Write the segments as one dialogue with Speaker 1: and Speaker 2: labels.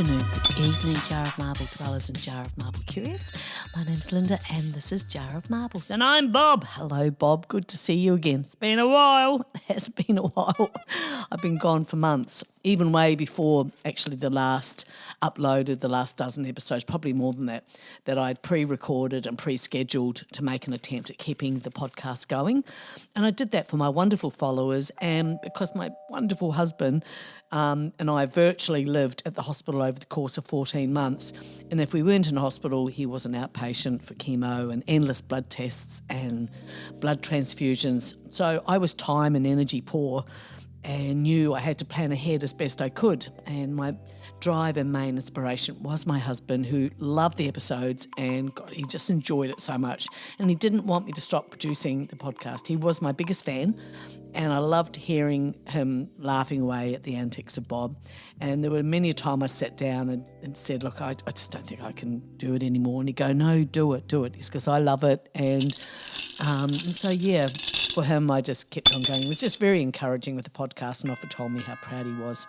Speaker 1: afternoon, good evening, Jar of Marble dwellers and Jar of Marble curious. My name's Linda and this is Jar of Marbles. And I'm Bob. Hello, Bob. Good to see you again. It's been a while. It has been a while. I've been gone for months, even way before actually the last dozen episodes, probably more than that I'd pre-recorded and pre-scheduled to make an attempt at keeping the podcast going. And I did that for my wonderful followers and because my wonderful husband and I virtually lived at the hospital over the course of 14 months. And if we weren't in hospital, he was an outpatient for chemo and endless blood tests and blood transfusions. So I was time and energy poor and knew I had to plan ahead as best I could. And my drive and main inspiration was my husband, who loved the episodes and God, he just enjoyed it so much. And he didn't want me to stop producing the podcast. He was my biggest fan and I loved hearing him laughing away at the antics of Bob. And there were many a time I sat down and said, look, I just don't think I can do it anymore. And he'd go, no, do it. It's because I love it. And so, yeah, for him, I just kept on going. It was just very encouraging with the podcast and often told me how proud he was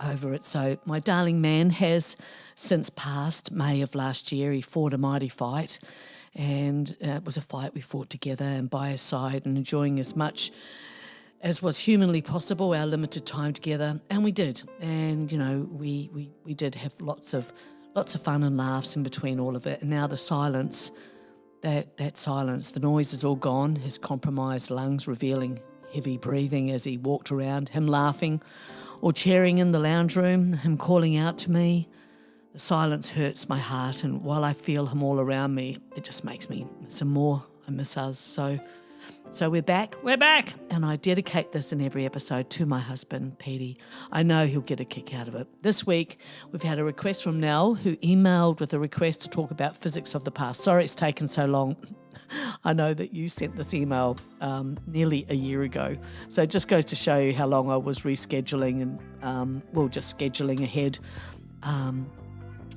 Speaker 1: over it. So my darling man has since passed May of last year. He fought a mighty fight and it was a fight we fought together and by his side and enjoying as much as was humanly possible our limited time together. And we did. And, you know, we did have lots of fun and laughs in between all of it. And now the silence, that silence, the noise is all gone, his compromised lungs revealing heavy breathing as he walked around, him laughing or cheering in the lounge room, him calling out to me. The silence hurts my heart, and while I feel him all around me, it just makes me miss him more. I miss us. So we're back, and I dedicate this in every episode to my husband, Petey. I know he'll get a kick out of it. This week, we've had a request from Nell, who emailed with a request to talk about physics of the past. Sorry it's taken so long. I know that you sent this email nearly a year ago. So it just goes to show you how long I was rescheduling and, just scheduling ahead.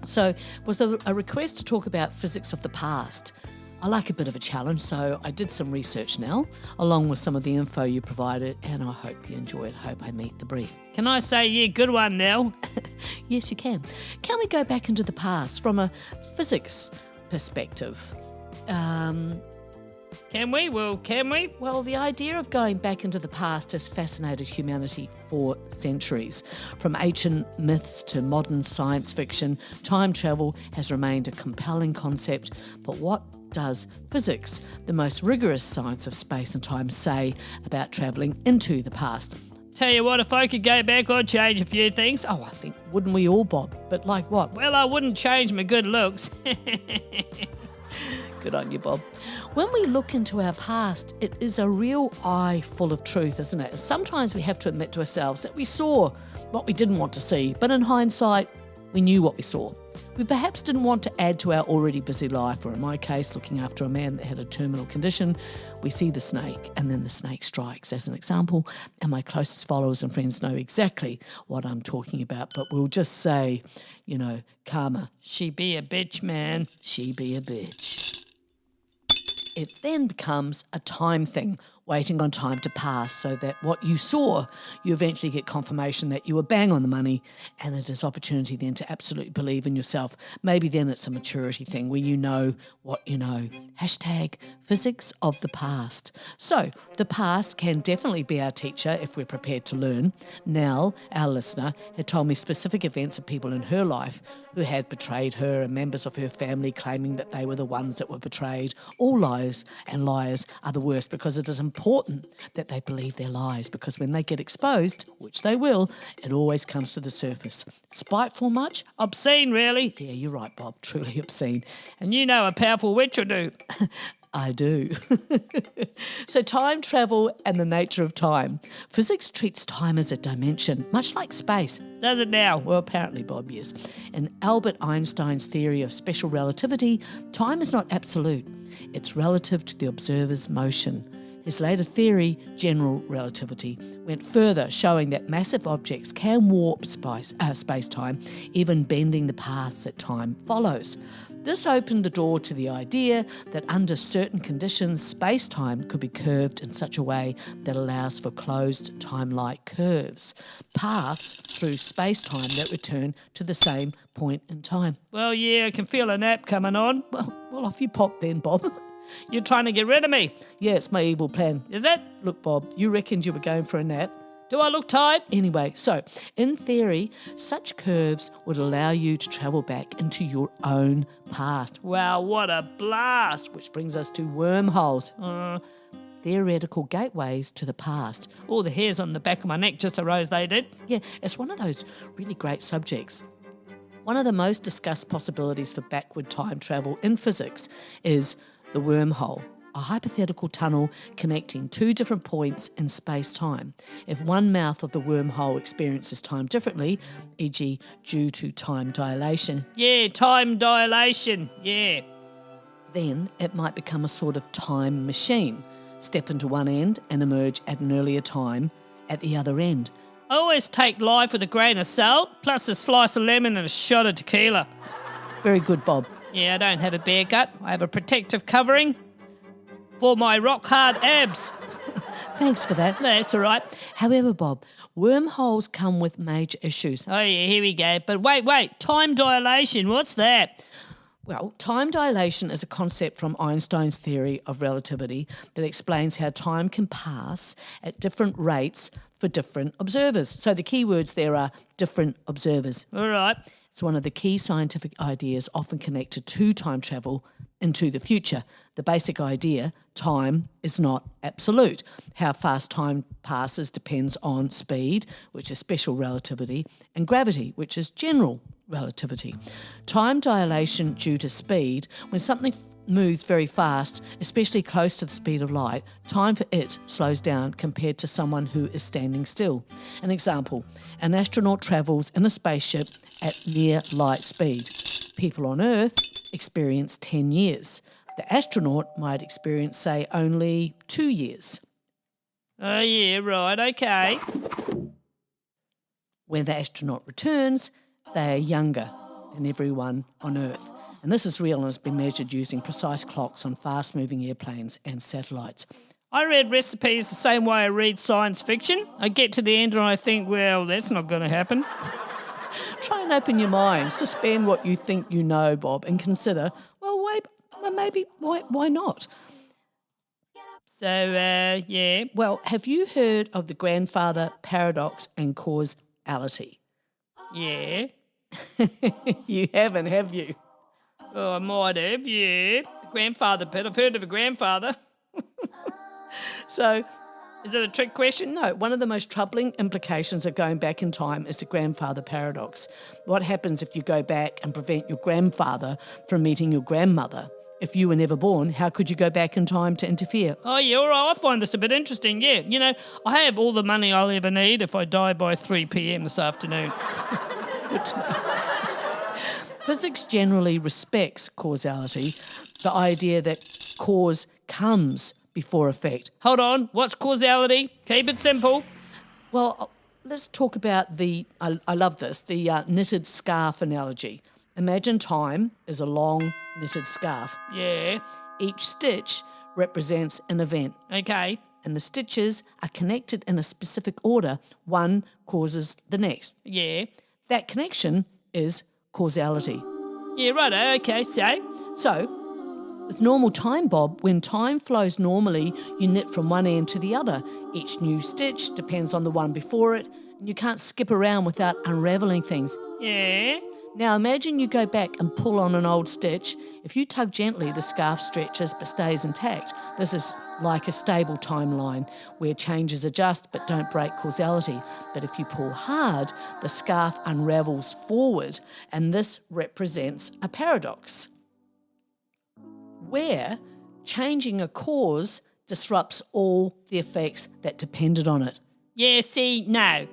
Speaker 1: So it was a request to talk about physics of the past. I like a bit of a challenge, so I did some research now, along with some of the info you provided, and I hope you enjoy it. I hope I meet the brief.
Speaker 2: Can I say, yeah, good one, Nell?
Speaker 1: Yes, you can. Can we go back into the past from a physics perspective?
Speaker 2: Can we? Well, can we?
Speaker 1: Well, the idea of going back into the past has fascinated humanity for centuries. From ancient myths to modern science fiction, time travel has remained a compelling concept. But what does physics, the most rigorous science of space and time, say about travelling into the past?
Speaker 2: Tell you what, if I could go back, I'd change a few things.
Speaker 1: Oh, I think, wouldn't we all, Bob? But like what?
Speaker 2: Well, I wouldn't change my good looks.
Speaker 1: Good on you, Bob. When we look into our past, it is a real eye full of truth, isn't it? Sometimes we have to admit to ourselves that we saw what we didn't want to see, but in hindsight, we knew what we saw. We perhaps didn't want to add to our already busy life, or in my case, looking after a man that had a terminal condition. We see the snake, and then the snake strikes, as an example, and my closest followers and friends know exactly what I'm talking about, but we'll just say, you know, karma.
Speaker 2: She be a bitch, man.
Speaker 1: She be a bitch. It then becomes a time thing, waiting on time to pass so that what you saw, you eventually get confirmation that you were bang on the money, and it is opportunity then to absolutely believe in yourself. Maybe then it's a maturity thing where you know what you know. Hashtag physics of the past. So the past can definitely be our teacher if we're prepared to learn. Nell, our listener, had told me specific events of people in her life who had betrayed her and members of her family claiming that they were the ones that were betrayed. All lies and liars are the worst because it is important that they believe their lies, because when they get exposed, which they will, it always comes to the surface. Spiteful much?
Speaker 2: Obscene, really.
Speaker 1: Yeah, you're right, Bob. Truly obscene.
Speaker 2: And you know a powerful witch or do.
Speaker 1: I do. So time travel and the nature of time. Physics treats time as a dimension, much like space.
Speaker 2: Does it now?
Speaker 1: Well, apparently, Bob, yes. In Albert Einstein's theory of special relativity, time is not absolute. It's relative to the observer's motion. His later theory, general relativity, went further, showing that massive objects can warp space-time, even bending the paths that time follows. This opened the door to the idea that under certain conditions, space-time could be curved in such a way that allows for closed time-like curves, paths through space-time that return to the same point in time.
Speaker 2: Well, yeah, I can feel a nap coming on.
Speaker 1: Well, off you pop then, Bob.
Speaker 2: You're trying to get rid of me,
Speaker 1: Yeah, it's my evil plan.
Speaker 2: is it?
Speaker 1: Look, Bob, you reckoned you were going for a nap.
Speaker 2: Do I look tired?
Speaker 1: Anyway, so in theory, such curves would allow you to travel back into your own past.
Speaker 2: Wow, what a blast.
Speaker 1: Which brings us to wormholes, theoretical gateways to the past.
Speaker 2: All the hairs on the back of my neck just arose, they did.
Speaker 1: Yeah, it's one of those really great subjects. One of the most discussed possibilities for backward time travel in physics is the wormhole, a hypothetical tunnel connecting two different points in space-time. If one mouth of the wormhole experiences time differently, e.g. due to time dilation,
Speaker 2: Yeah, time dilation, yeah.
Speaker 1: then it might become a sort of time machine. Step into one end and emerge at an earlier time at the other end.
Speaker 2: I always take life with a grain of salt, plus a slice of lemon and a shot of tequila.
Speaker 1: Very good, Bob.
Speaker 2: Yeah, I don't have a bear gut. I have a protective covering for my rock-hard abs.
Speaker 1: Thanks for that.
Speaker 2: That's all right.
Speaker 1: However, Bob, wormholes come with major issues.
Speaker 2: Oh, yeah, here we go. But wait, time dilation, what's that?
Speaker 1: Well, time dilation is a concept from Einstein's theory of relativity that explains how time can pass at different rates for different observers. So the key words there are different observers.
Speaker 2: All right.
Speaker 1: It's one of the key scientific ideas often connected to time travel into the future. The basic idea, time is not absolute. How fast time passes depends on speed, which is special relativity, and gravity, which is general relativity. Time dilation due to speed, when something moves very fast, especially close to the speed of light, time for it slows down compared to someone who is standing still. An example, an astronaut travels in a spaceship at near light speed. People on Earth experience 10 years. The astronaut might experience, say, only 2 years.
Speaker 2: Oh, yeah, right, okay.
Speaker 1: When the astronaut returns, they are younger than everyone on Earth. And this is real and has been measured using precise clocks on fast-moving airplanes and satellites.
Speaker 2: I read recipes the same way I read science fiction. I get to the end and I think, well, that's not going to happen.
Speaker 1: Try and open your mind, suspend what you think you know, Bob, and consider, why not?
Speaker 2: So, yeah.
Speaker 1: Well, have you heard of the grandfather paradox and causality?
Speaker 2: Yeah.
Speaker 1: You haven't, have you?
Speaker 2: Oh, I might have, yeah. The grandfather bit. I've heard of a grandfather.
Speaker 1: So,
Speaker 2: Is it a trick question?
Speaker 1: no, one of the most troubling implications of going back in time is the grandfather paradox. What happens if you go back and prevent your grandfather from meeting your grandmother? If you were never born, how could you go back in time to interfere?
Speaker 2: Oh, yeah, all right. I find this a bit interesting, yeah. You know, I have all the money I'll ever need if I die by 3 p.m. this afternoon.
Speaker 1: Good to know. Physics generally respects causality, the idea that cause comes before effect.
Speaker 2: Hold on. What's causality? Keep it simple.
Speaker 1: Well, let's talk about I love this, the knitted scarf analogy. Imagine time is a long knitted scarf.
Speaker 2: Yeah.
Speaker 1: Each stitch represents an event,
Speaker 2: Okay.
Speaker 1: and the stitches are connected in a specific order. One causes the next.
Speaker 2: Yeah.
Speaker 1: That connection is causality.
Speaker 2: Yeah, right. Okay,
Speaker 1: So, with normal time, Bob, when time flows normally, you knit from one end to the other. Each new stitch depends on the one before it, and you can't skip around without unravelling things.
Speaker 2: Yeah.
Speaker 1: Now imagine you go back and pull on an old stitch. If you tug gently, the scarf stretches but stays intact. This is like a stable timeline where changes adjust but don't break causality. But if you pull hard, the scarf unravels forward, and this represents a paradox, where changing a cause disrupts all the effects that depended on it.
Speaker 2: Yeah, see, no.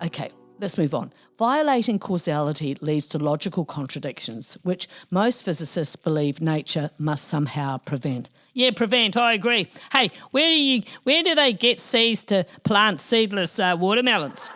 Speaker 1: Okay, let's move on. Violating causality leads to logical contradictions, which most physicists believe nature must somehow prevent.
Speaker 2: Yeah, prevent, I agree. Hey, where do they get seeds to plant seedless watermelons?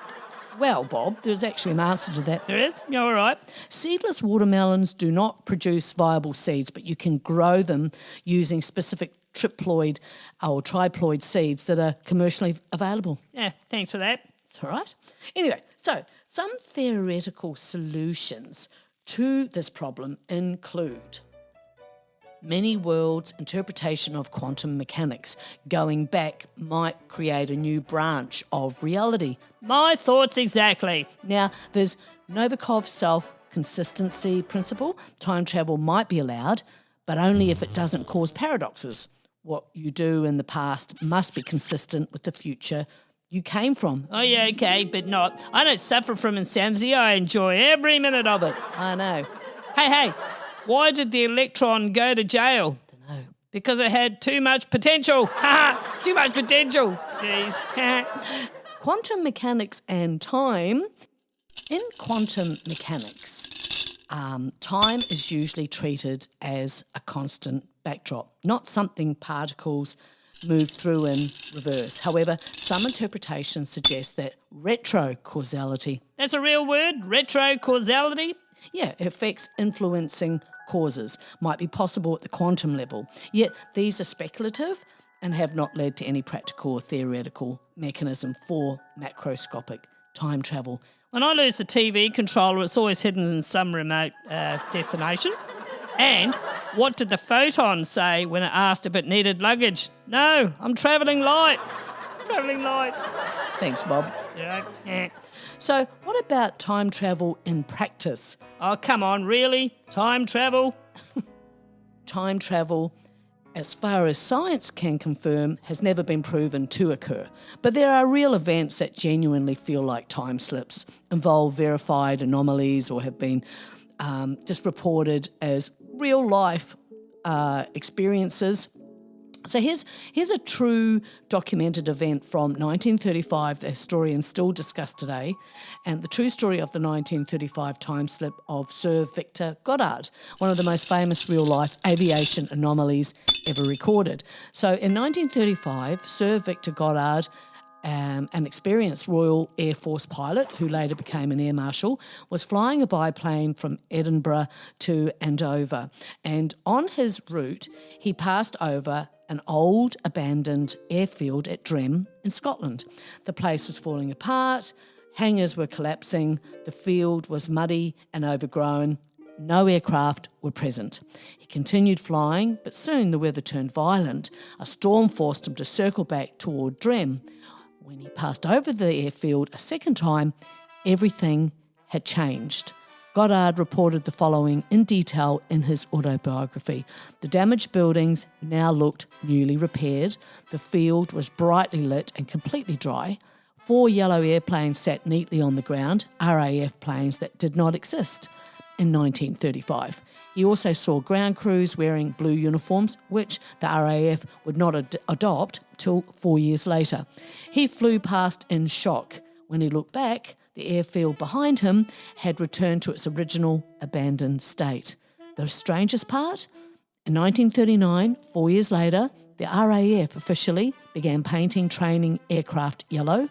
Speaker 1: Well, Bob, there's actually an answer to that.
Speaker 2: There is? Yeah, all right.
Speaker 1: Seedless watermelons do not produce viable seeds, but you can grow them using specific triploid or triploid seeds that are commercially available.
Speaker 2: Yeah, thanks for that.
Speaker 1: It's all right. Anyway, so some theoretical solutions to this problem include many worlds' interpretation of quantum mechanics. Going back might create a new branch of reality.
Speaker 2: My thoughts exactly.
Speaker 1: Now, there's Novikov's self-consistency principle. Time travel might be allowed, but only if it doesn't cause paradoxes. What you do in the past must be consistent with the future you came from.
Speaker 2: Oh, yeah, okay, but not. I don't suffer from insanity. I enjoy every minute of it.
Speaker 1: I know.
Speaker 2: Hey, why did the electron go to jail?
Speaker 1: Dunno.
Speaker 2: Because it had too much potential. Too much potential. Jeez.
Speaker 1: Quantum mechanics and time. In quantum mechanics, time is usually treated as a constant backdrop, not something particles move through in reverse. However, some interpretations suggest that retrocausality.
Speaker 2: That's a real word? Retrocausality?
Speaker 1: Yeah, effects influencing causes might be possible at the quantum level. Yet these are speculative and have not led to any practical or theoretical mechanism for macroscopic time travel.
Speaker 2: When I lose the TV controller, it's always hidden in some remote destination. And what did the photon say when it asked if it needed luggage? No, I'm travelling light. Travelling light.
Speaker 1: Thanks, Bob.
Speaker 2: Yeah.
Speaker 1: So what about time travel in practice?
Speaker 2: Oh, come on, really? Time travel?
Speaker 1: Time travel, as far as science can confirm, has never been proven to occur. But there are real events that genuinely feel like time slips, involve verified anomalies, or have been just reported as real-life experiences. So here's a true documented event from 1935 that historians still discuss today, and the true story of the 1935 time slip of Sir Victor Goddard, one of the most famous real-life aviation anomalies ever recorded. So in 1935, Sir Victor Goddard, an experienced Royal Air Force pilot who later became an air marshal, was flying a biplane from Edinburgh to Andover. And on his route, he passed over an old abandoned airfield at Drem in Scotland. The place was falling apart, hangars were collapsing, the field was muddy and overgrown. No aircraft were present. He continued flying, but soon the weather turned violent. A storm forced him to circle back toward Drem. When he passed over the airfield a second time, everything had changed. Goddard reported the following in detail in his autobiography. The damaged buildings now looked newly repaired. The field was brightly lit and completely dry. 4 yellow airplanes sat neatly on the ground, RAF planes that did not exist in 1935. He also saw ground crews wearing blue uniforms, which the RAF would not adopt till 4 years later. He flew past in shock. When he looked back, the airfield behind him had returned to its original abandoned state. The strangest part? In 1939, 4 years later, the RAF officially began painting training aircraft yellow,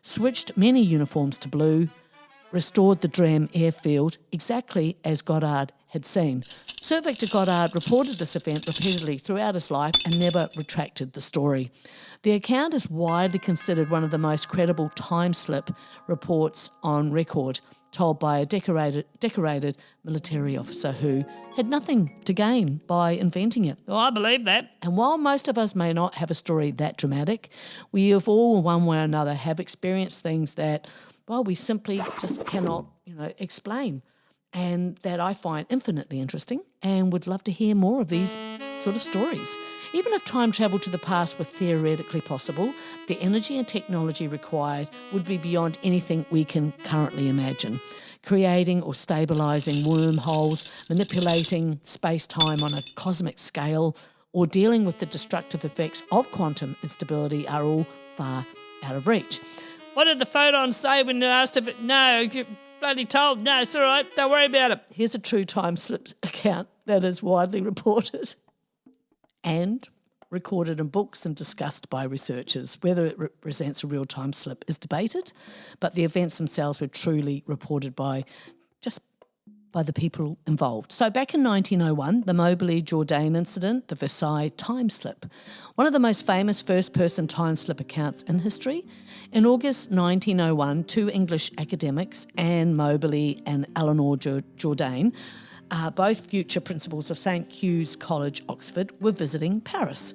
Speaker 1: switched many uniforms to blue, restored the Drem airfield exactly as Goddard had seen. Sir Victor Goddard reported this event repeatedly throughout his life and never retracted the story. The account is widely considered one of the most credible time slip reports on record, told by a decorated military officer who had nothing to gain by inventing it.
Speaker 2: Oh, I believe that.
Speaker 1: And while most of us may not have a story that dramatic, we have all, one way or another, have experienced things that, well, we simply just cannot, explain. And that I find infinitely interesting and would love to hear more of these sort of stories. Even if time travel to the past were theoretically possible, the energy and technology required would be beyond anything we can currently imagine. Creating or stabilising wormholes, manipulating space-time on a cosmic scale, or dealing with the destructive effects of quantum instability are all far out of reach.
Speaker 2: What did the photon say when they asked if it... No, you bloody told. No, it's all right. Don't worry about it.
Speaker 1: Here's a true time slip account that is widely reported. And recorded in books and discussed by researchers. Whether it represents a real time slip is debated, but the events themselves were truly reported by the people involved. So back in 1901, the Moberly-Jourdain incident, the Versailles time slip, one of the most famous first-person time slip accounts in history. In August 1901, two English academics, Anne Moberly and Eleanor Jourdain, both future principals of St Hugh's College, Oxford, were visiting Paris.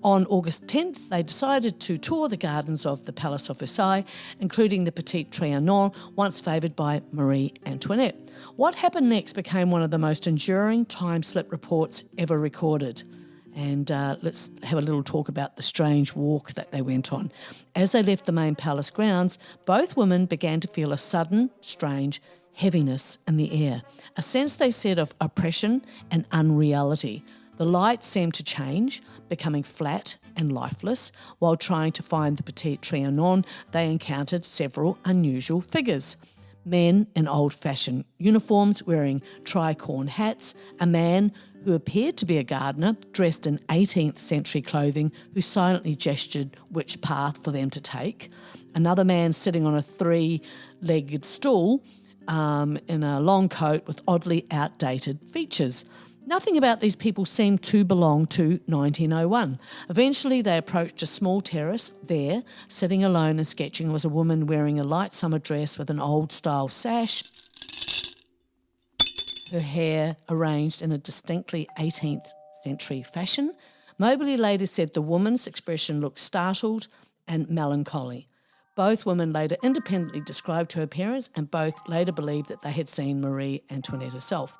Speaker 1: On August 10th, they decided to tour the gardens of the Palace of Versailles, including the Petit Trianon, once favoured by Marie Antoinette. What happened next became one of the most enduring time slip reports ever recorded. And let's have a little talk about the strange walk that they went on. As they left the main palace grounds, both women began to feel a sudden, strange heaviness in the air, a sense, they said, of oppression and unreality. The light seemed to change, becoming flat and lifeless. While trying to find the Petit Trianon, they encountered several unusual figures. Men in old-fashioned uniforms wearing tricorn hats, a man who appeared to be a gardener dressed in 18th century clothing who silently gestured which path for them to take, another man sitting on a three-legged stool in a long coat with oddly outdated features. Nothing about these people seemed to belong to 1901. Eventually, they approached a small terrace. There, sitting alone and sketching, was a woman wearing a light summer dress with an old-style sash, her hair arranged in a distinctly 18th century fashion. Moberly later said the woman's expression looked startled and melancholy. Both women later independently described her appearance, and both later believed that they had seen Marie Antoinette herself.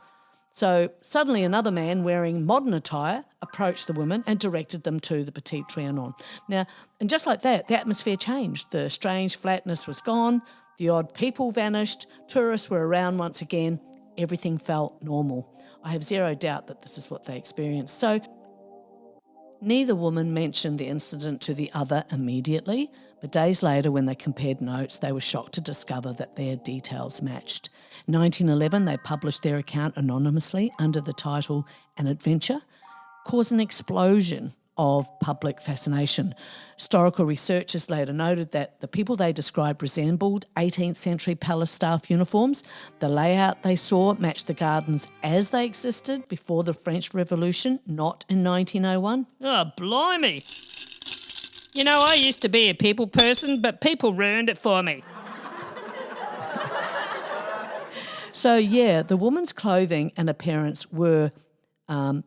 Speaker 1: So suddenly another man wearing modern attire approached the women and directed them to the Petit Trianon. Now, and just like that, the atmosphere changed. The strange flatness was gone, the odd people vanished, tourists were around once again, everything felt normal. I have zero doubt that this is what they experienced. So neither woman mentioned the incident to the other immediately, but days later when they compared notes, they were shocked to discover that their details matched. In 1911, they published their account anonymously under the title An Adventure, caused an explosion of public fascination. Historical researchers later noted that the people they described resembled 18th century palace staff uniforms. The layout they saw matched the gardens as they existed before the French Revolution, not in 1901.
Speaker 2: Oh, blimey. You know, I used to be a people person, but people ruined it for me.
Speaker 1: So, yeah, the woman's clothing and appearance were a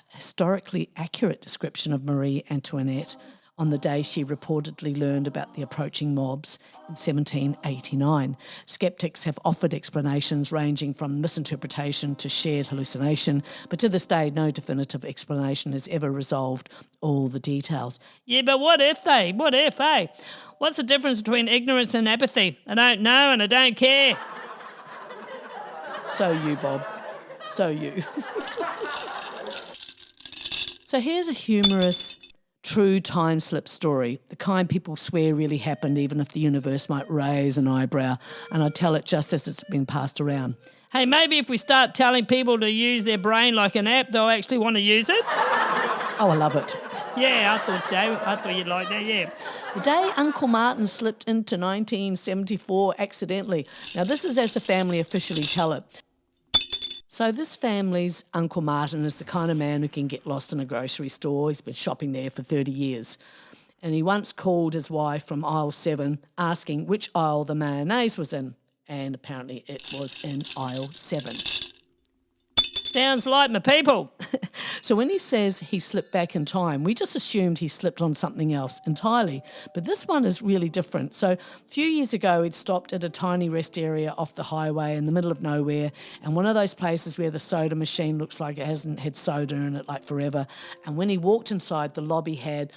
Speaker 1: historically accurate description of Marie Antoinette on the day she reportedly learned about the approaching mobs in 1789. Skeptics have offered explanations ranging from misinterpretation to shared hallucination, but to this day, no definitive explanation has ever resolved all the details.
Speaker 2: Yeah, but what if, eh? What's the difference between ignorance and apathy? I don't know and I don't care.
Speaker 1: So you, Bob. So you. So here's a humorous, true time slip story, the kind people swear really happened even if the universe might raise an eyebrow, and I tell it just as it's been passed around.
Speaker 2: Hey, maybe if we start telling people to use their brain like an app, they'll actually want to use it.
Speaker 1: Oh, I love it.
Speaker 2: Yeah, I thought so. I thought you'd like that, yeah.
Speaker 1: The day Uncle Martin slipped into 1974 accidentally. Now, this is as the family officially tell it. So this family's Uncle Martin is the kind of man who can get lost in a grocery store. He's been shopping there for 30 years. And he once called his wife from aisle 7 asking which aisle the mayonnaise was in. And apparently it was in aisle 7.
Speaker 2: Sounds like my people.
Speaker 1: So when he says he slipped back in time, we just assumed he slipped on something else entirely. But this one is really different. So a few years ago, he'd stopped at a tiny rest area off the highway in the middle of nowhere, and one of those places where the soda machine looks like it hasn't had soda in it like forever. And when he walked inside, the lobby had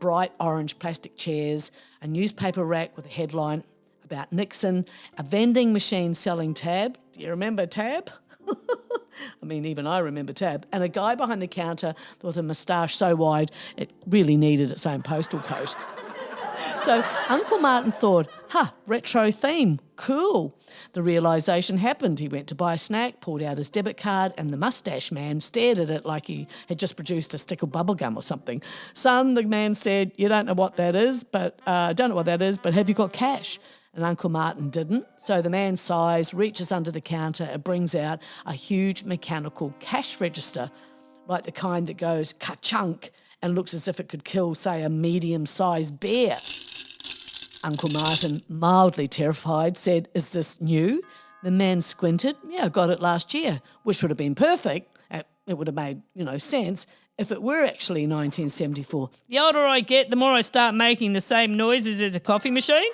Speaker 1: bright orange plastic chairs, a newspaper rack with a headline about Nixon, a vending machine selling Tab. Do you remember Tab? I mean, even I remember Tab. And a guy behind the counter with a moustache so wide it really needed its own postal code. So Uncle Martin thought, retro theme, cool. The realisation happened. He went to buy a snack, pulled out his debit card, and the mustache man stared at it like he had just produced a stick of bubblegum or something. Son, the man said, you don't know what that is, but have you got cash? And Uncle Martin didn't. So the man sighs, reaches under the counter and brings out a huge mechanical cash register, like the kind that goes ka-chunk and looks as if it could kill, say, a medium-sized bear. Uncle Martin, mildly terrified, said, is this new? The man squinted. Yeah, I got it last year, which would have been perfect. It would have made, sense if it were actually 1974.
Speaker 2: The older I get, the more I start making the same noises as a coffee machine.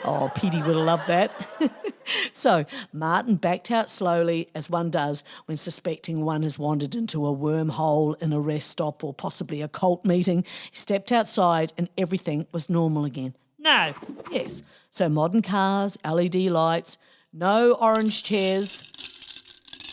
Speaker 1: Oh, Petey would have loved that. So Martin backed out slowly, as one does when suspecting one has wandered into a wormhole in a rest stop or possibly a cult meeting. He stepped outside and everything was normal again.
Speaker 2: No.
Speaker 1: Yes. So modern cars, LED lights, no orange chairs.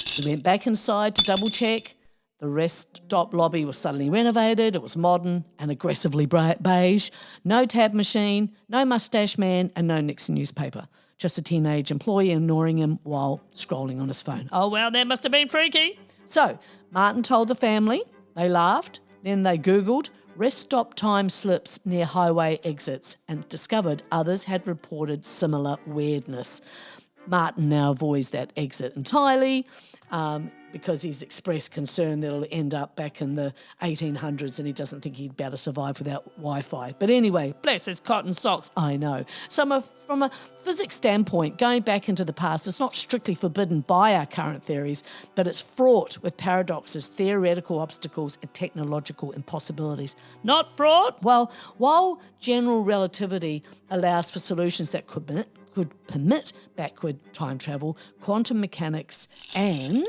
Speaker 1: He went back inside to double check. The rest stop lobby was suddenly renovated. It was modern and aggressively beige. No tab machine, no mustache man, and no Nixon newspaper. Just a teenage employee ignoring him while scrolling on his phone.
Speaker 2: Oh, well, that must have been freaky.
Speaker 1: So Martin told the family. They laughed. Then they Googled rest stop time slips near highway exits and discovered others had reported similar weirdness. Martin now avoids that exit entirely because he's expressed concern that it'll end up back in the 1800s and he doesn't think he'd be able to survive without Wi-Fi. But anyway.
Speaker 2: Bless his cotton socks.
Speaker 1: I know. So from a physics standpoint, going back into the past, it's not strictly forbidden by our current theories, but it's fraught with paradoxes, theoretical obstacles and technological impossibilities.
Speaker 2: Not fraught?
Speaker 1: Well, while general relativity allows for solutions that could permit backward time travel, quantum mechanics and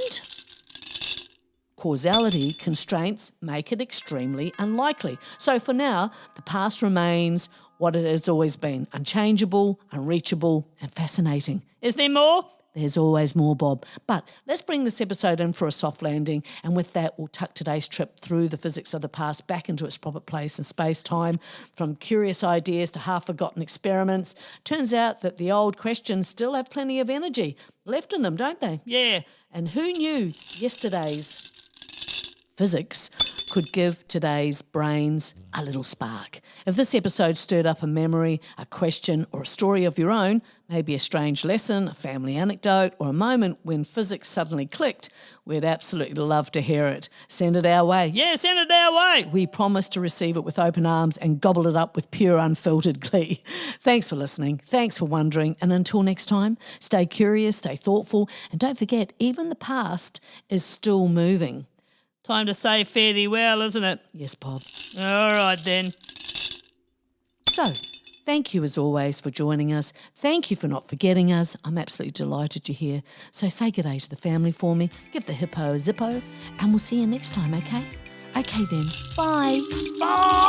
Speaker 1: causality constraints make it extremely unlikely. So for now, the past remains what it has always been, unchangeable, unreachable, and fascinating.
Speaker 2: Is there more?
Speaker 1: There's always more, Bob. But let's bring this episode in for a soft landing, and with that, we'll tuck today's trip through the physics of the past back into its proper place in space-time, from curious ideas to half-forgotten experiments. Turns out that the old questions still have plenty of energy left in them, don't they?
Speaker 2: Yeah.
Speaker 1: And who knew yesterday's physics could give today's brains a little spark? If this episode stirred up a memory, a question, or a story of your own, maybe a strange lesson, a family anecdote, or a moment when physics suddenly clicked, we'd absolutely love to hear it. Send it our way.
Speaker 2: Yeah, send it our way.
Speaker 1: We promise to receive it with open arms and gobble it up with pure, unfiltered glee. Thanks for listening. Thanks for wondering. And until next time, stay curious, stay thoughtful, and don't forget, even the past is still moving.
Speaker 2: Time to say fare thee well, isn't it?
Speaker 1: Yes, Bob.
Speaker 2: All right, then.
Speaker 1: So, thank you as always for joining us. Thank you for not forgetting us. I'm absolutely delighted you're here. So say good day to the family for me. Give the hippo a zippo. And we'll see you next time, okay? Okay then. Bye.
Speaker 2: Bye.